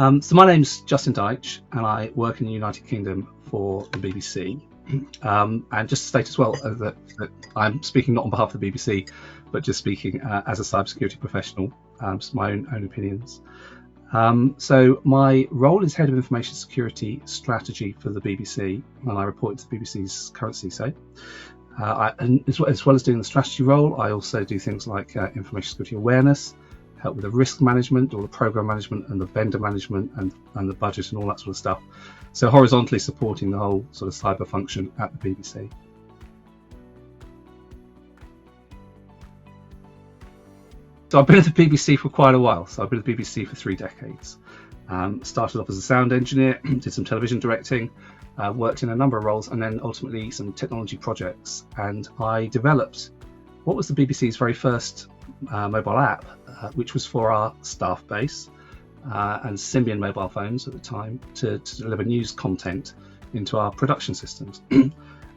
So my name's Justen Dyche, and I work in the United Kingdom for the BBC. And just to state as well that I'm speaking not on behalf of the BBC, but just speaking as a cybersecurity professional, just my own opinions. So my role is Head of Information Security Strategy for the BBC, and I report to the BBC's current CISO. And as well as doing the strategy role, I also do things like information security awareness, help with the risk management, all the program management and the vendor management and the budget and all that sort of stuff. So horizontally supporting the whole sort of cyber function at the BBC. So I've been at the BBC for quite a while. So I've been at the BBC for 3 decades. Started off as a sound engineer, did some television directing, worked in a number of roles, and then ultimately some technology projects. And I developed what was the BBC's very first mobile app, which was for our staff base and Symbian mobile phones at the time to deliver news content into our production systems.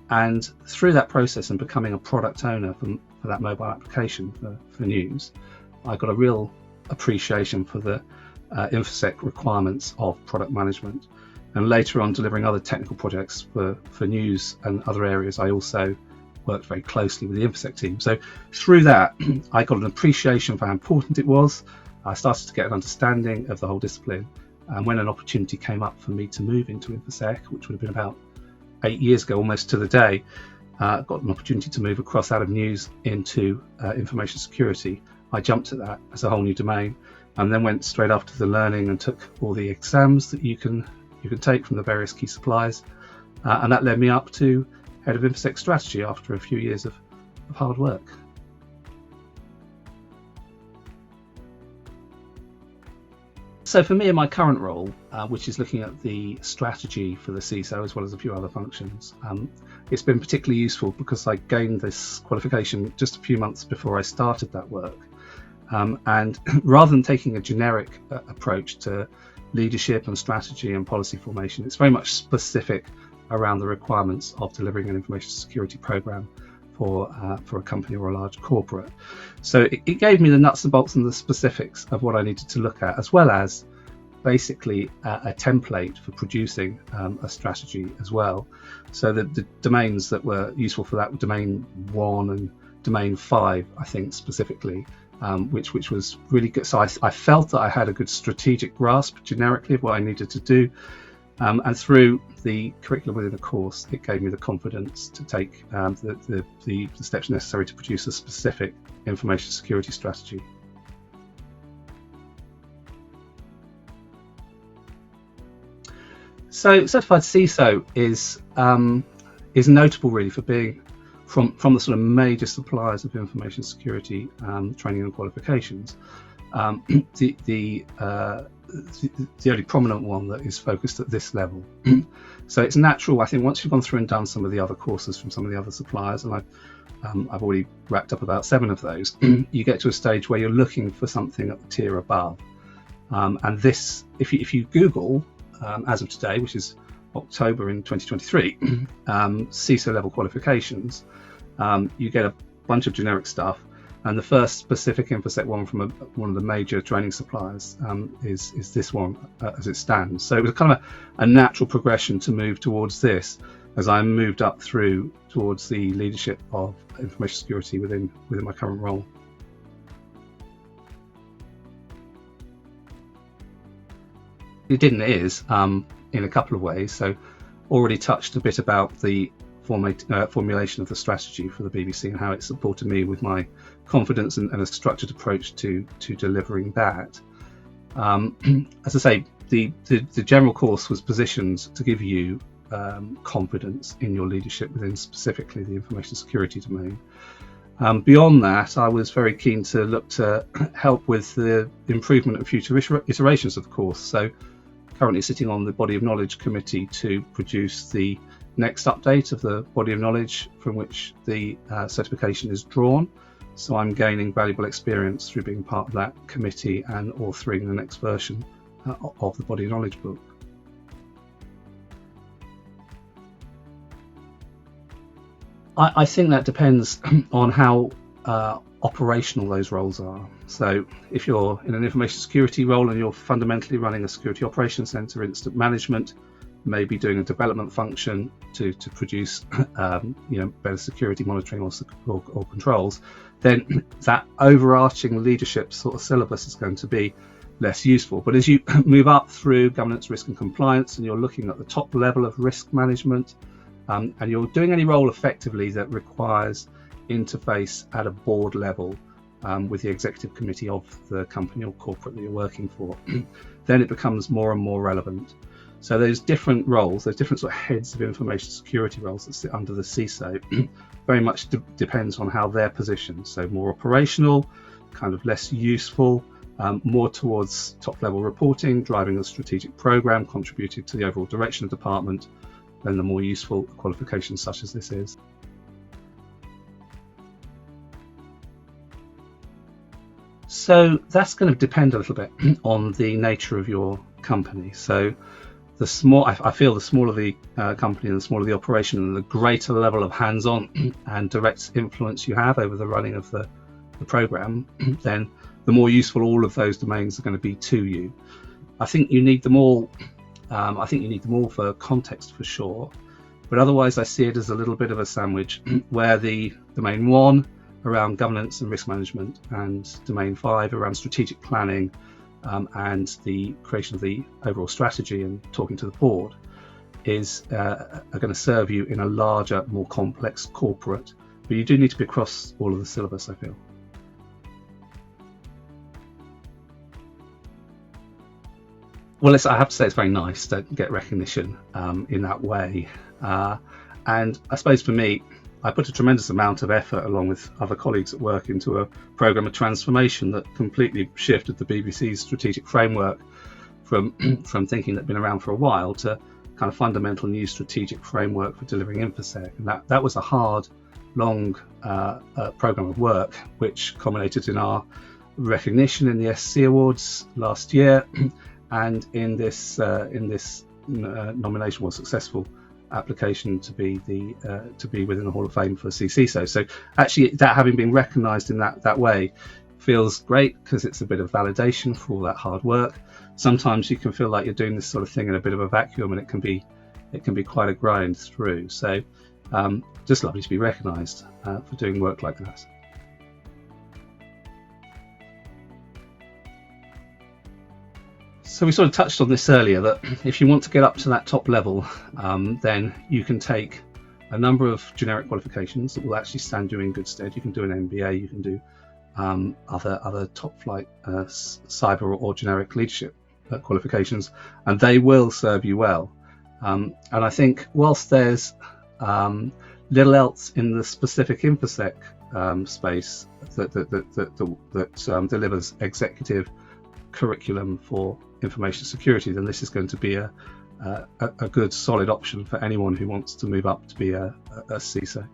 And through that process and becoming a product owner for that mobile application for news, I got a real appreciation for the InfoSec requirements of product management. And later on, delivering other technical projects for news and other areas, I also worked very closely with the InfoSec team. So through that, I got an appreciation for how important it was. I started to get an understanding of the whole discipline. And when an opportunity came up for me to move into InfoSec, which would have been about 8 years ago, almost to the day, got an opportunity to move across out of news into information security. I jumped at that as a whole new domain, and then went straight after the learning and took all the exams that you can take from the various key suppliers, and that led me up to Head of InfoSec Strategy after a few years of hard work. So for me in my current role, which is looking at the strategy for the CISO as well as a few other functions, it's been particularly useful because I gained this qualification just a few months before I started that work. And rather than taking a generic approach to leadership and strategy and policy formation, it's very much specific around the requirements of delivering an information security program for a company or a large corporate. So it gave me the nuts and bolts and the specifics of what I needed to look at, as well as basically a template for producing a strategy as well. So the domains that were useful for that were domain 1 and domain 5, I think specifically, which was really good. So I felt that I had a good strategic grasp generically of what I needed to do. And through the curriculum within the course, it gave me the confidence to take the steps necessary to produce a specific information security strategy. So Certified CISO is notable really for being from the sort of major suppliers of information security training and qualifications. The only prominent one that is focused at this level. So it's natural, I think, once you've gone through and done some of the other courses from some of the other suppliers, and I've already racked up about 7 of those, you get to a stage where you're looking for something at the tier above. And this, if you Google, as of today, which is October in 2023, CISO level qualifications, you get a bunch of generic stuff. And the first specific InfoSec one from one of the major training suppliers is this one as it stands. So it was kind of a natural progression to move towards this as I moved up through towards the leadership of information security within my current role. It didn't, it is, in a couple of ways. So already touched a bit about the formulation of the strategy for the BBC and how it supported me with my confidence and a structured approach to delivering that. As I say, the general course was positioned to give you confidence in your leadership within specifically the information security domain. Beyond that, I was very keen to look to help with the improvement of future iterations of the course. So currently sitting on the Body of Knowledge Committee to produce the next update of the body of knowledge from which the certification is drawn. So I'm gaining valuable experience through being part of that committee and authoring the next version of the body of knowledge book. I think that depends on how operational those roles are. So if you're in an information security role and you're fundamentally running a security operations center, incident management, maybe doing a development function to produce better security monitoring or controls, then that overarching leadership sort of syllabus is going to be less useful. But as you move up through governance, risk and compliance, and you're looking at the top level of risk management, and you're doing any role effectively that requires interface at a board level with the executive committee of the company or corporate that you're working for, then it becomes more and more relevant. So those different roles, those different sort of heads of information security roles that sit under the CISO very much depends on how they're positioned. So more operational, kind of less useful, more towards top level reporting, driving a strategic program, contributing to the overall direction of the department, then the more useful qualifications such as this is. So that's going to depend a little bit on the nature of your company. So I feel the smaller the company and the smaller the operation and the greater level of hands-on and direct influence you have over the running of the program, then the more useful all of those domains are going to be to you. I think you need them all. I think you need them all for context for sure, but otherwise I see it as a little bit of a sandwich where the domain 1 around governance and risk management and domain 5 around strategic planning and the creation of the overall strategy and talking to the board are going to serve you in a larger, more complex corporate. But you do need to be across all of the syllabus, I feel. Well, I have to say it's very nice to get recognition in that way. And I suppose for me, I put a tremendous amount of effort along with other colleagues at work into a program of transformation that completely shifted the BBC's strategic framework from thinking that had been around for a while to kind of fundamental new strategic framework for delivering InfoSec. And that was a hard, long program of work, which culminated in our recognition in the SC Awards last year, and in this nomination was successful application to be within the Hall of Fame for CCISO. So actually, that having been recognised in that way feels great because it's a bit of validation for all that hard work. Sometimes you can feel like you're doing this sort of thing in a bit of a vacuum, and it can be quite a grind through. So just lovely to be recognised for doing work like that. So we sort of touched on this earlier, that if you want to get up to that top level, then you can take a number of generic qualifications that will actually stand you in good stead. You can do an MBA, you can do other top flight cyber or generic leadership qualifications, and they will serve you well. And I think whilst there's little else in the specific InfoSec space that delivers executive curriculum for information security, then this is going to be a good solid option for anyone who wants to move up to be a CISO.